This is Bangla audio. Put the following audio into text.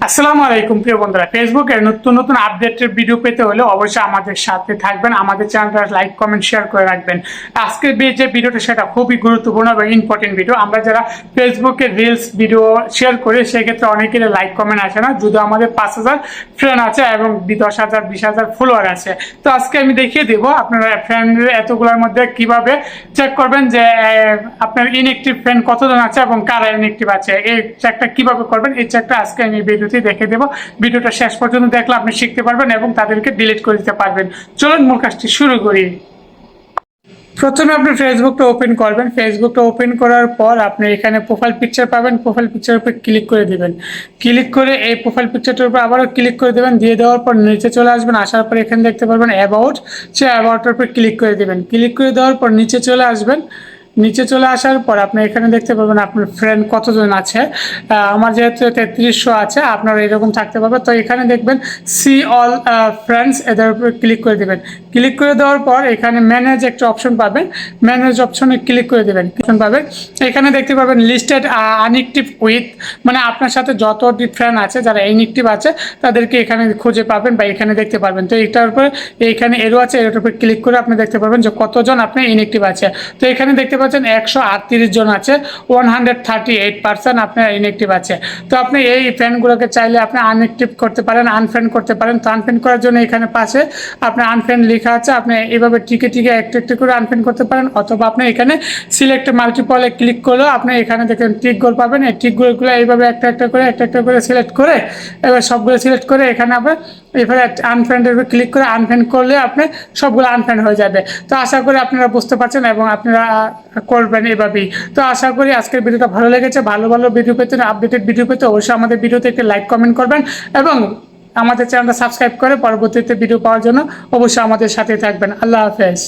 আসসালামু আলাইকুম প্রিয় বন্ধুরা, ফেসবুকের নতুন নতুন আপডেটের ভিডিও পেতে হলে অবশ্যই আমাদের সাথে থাকবেন। আমাদের চ্যানেলটা লাইক কমেন্ট শেয়ার করে রাখবেন। আজকের যে ভিডিওটা সেটা খুবই গুরুত্বপূর্ণ এবং ইম্পর্টেন্ট ভিডিও। আমরা যারা ফেসবুকে রিলস ভিডিও শেয়ার করি সেক্ষেত্রে অনেকের লাইক কমেন্ট আসে না, যদিও আমাদের 5,000 ফ্রেন্ড আছে এবং 10,000 20,000 ফলোয়ার আছে। তো আজকে আমি দেখিয়ে দেবো আপনারা ফ্রেন্ডের এতগুলোর মধ্যে কিভাবে চেক করবেন যে আপনার ইনঅ্যাক্টিভ ফ্রেন্ড কতজন আছে এবং কারা ইনঅ্যাক্টিভ আছে। এই চেকটা কিভাবে করবেন, এই চেকটা আজকে আমি ভিডিওতে দেখে দেবো। ভিডিওটা শেষ পর্যন্ত দেখলে আপনি শিখতে পারবেন এবং তাদেরকে ডিলিট করে দিতে পারবেন। চলুন মূল কাজটি শুরু করি। প্রথমে আপনি ফেসবুকটা ওপেন করবেন। ফেসবুকটা ওপেন করার পর আপনি এখানে প্রোফাইল পিকচার পাবেন। প্রোফাইল পিকচারের উপর ক্লিক করে দিবেন। ক্লিক করে এই প্রোফাইল পিকচারটার উপর আবারও ক্লিক করে দেবেন। দিয়ে দেওয়ার পর নিচে চলে আসবেন। আসার পর এখানে দেখতে পারবেন অ্যাবাউট, সে অ্যাবাউটের উপর ক্লিক করে দেবেন। ক্লিক করে দেওয়ার পর নিচে চলে আসবেন। নিচে চলে আসার পর আপনি এখানে দেখতে পাবেন আপনার ফ্রেন্ড কতজন আছে। আমার যেহেতু 3300 আছে, আপনার এরকম থাকতে পারবে। তো এখানে দেখবেন সি অল ফ্রেন্ডস, এদের উপরে ক্লিক করে দেবেন। ক্লিক করে দেওয়ার পর এখানে ম্যানেজ একটা অপশন পাবেন। ম্যানেজ অপশনে ক্লিক করে দেবেন। অপশন পাবেন, এখানে দেখতে পাবেন লিস্টেড আনএক্টিভ উইথ, মানে আপনার সাথে যত ফ্রেন্ড আছে যারা ইনঅ্যাক্টিভ আছে তাদেরকে এখানে খুঁজে পাবেন বা এখানে দেখতে পারবেন। তো এইটার উপরে এইখানে এরো আছে, এর উপরে ক্লিক করে আপনি দেখতে পারবেন যে কতজন আপনি ইনঅ্যাক্টিভ আছে। তো এখানে দেখতে পাচ্ছেন 138 জন আছে, 138% আপনার ইনঅ্যাক্টিভ আছে। তো আপনি এই ফ্রেন্ডগুলোকে চাইলে আপনি আনঅ্যাক্টিভ করতে পারেন, আনফ্রেন্ড করতে পারেন। তো আনফ্রেন্ড করার জন্য এখানে পাশে আপনার আনফ্রেন্ড লেখা আছে, আপনি এইভাবে টিকে টিকে একটু একটু করে আনফ্রেন্ড করতে পারেন, অথবা আপনি এখানে সিলেক্ট মাল্টিপলে ক্লিক করলেও আপনি এখানে দেখেন টিক গোল পাবেন। এই টিক গোলগুলো এইভাবে একটা একটা করে সিলেক্ট করে এবার সবগুলো সিলেক্ট করে এখানে আবার এবারে আনফ্রেন্ডের উপর ক্লিক করে আনফ্রেন্ড করলে আপনি সবগুলো আনফ্রেন্ড হয়ে যাবে। তো আশা করি আপনারা বুঝতে পারছেন এবং আপনারা করবেন এভাবেই। তো আশা করি আজকের ভিডিওটা ভালো লেগেছে। ভালো ভালো ভিডিও পেতে, আপডেটেড ভিডিও পেতে অবশ্যই আমাদের ভিডিওতে একটি লাইক কমেন্ট করবেন এবং আমাদের চ্যানেলটা সাবস্ক্রাইব করে পরবর্তীতে ভিডিও পাওয়ার জন্য অবশ্যই আমাদের সাথে থাকবেন। আল্লাহ হাফেজ।